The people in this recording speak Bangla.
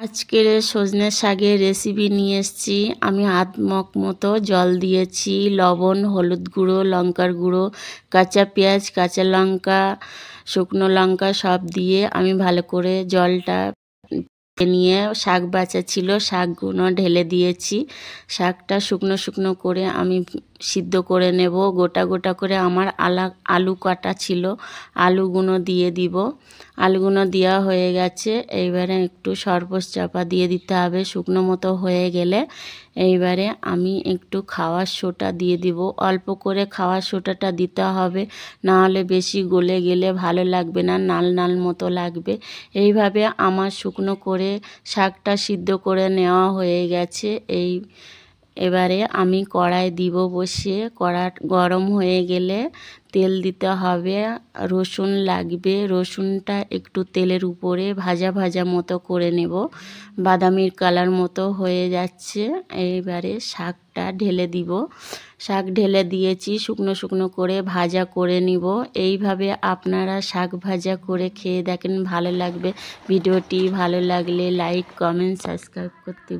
আজকের সজনে শাকের রেসিপি নিয়ে এসেছি। আমি আধ মগ মতো জল দিয়েছি, লবণ, হলুদ গুঁড়ো, লঙ্কার গুঁড়ো, কাঁচা পেঁয়াজ, কাঁচা লঙ্কা, শুকনো লঙ্কা সব দিয়ে আমি ভালো করে জলটা নিয়ে শাক বাছা ছিল শাকগুলো ঢেলে দিয়েছি। শাকটা শুকনো শুকনো করে আমি সিদ্ধ করে নেব। গোটা গোটা করে আমার আলু কাটা ছিল, আলুগুলো দিয়ে দিব। আলুগুলো দেওয়া হয়ে গেছে। এইবারে একটু সরপোষ চাপা দিয়ে দিতে হবে। শুকনো মতো হয়ে গেলে এইবারে আমি একটু খাওয়ার সোডা দিয়ে দিব। অল্প করে খাওয়ার সোডাটা দিতে হবে, না হলে বেশি গলে গেলে ভালো লাগবে না, নাল নাল মতো লাগবে। এইভাবে আমার শুকনো করে শাকটা সিদ্ধ করে নেওয়া হয়ে গেছে। এবারে আমি কড়াই দিব বসিয়ে, কড়া গরম হয়ে গেলে তেল দিতে হবে। রসুন লাগবে, রসুনটা একটু তেলের উপরে ভাজা ভাজা মতো করে নেব। বাদামির কালার মতো হয়ে যাচ্ছে। এইবারে শাকটা ঢেলে দিব। শাক ঢেলে দিয়েছি, শুকনো শুকনো করে ভাজা করে নিব। এইভাবে আপনারা শাক ভাজা করে খেয়ে দেখেন, ভালো লাগবে। ভিডিওটি ভালো লাগলে লাইক, কমেন্ট, সাবস্ক্রাইব করতে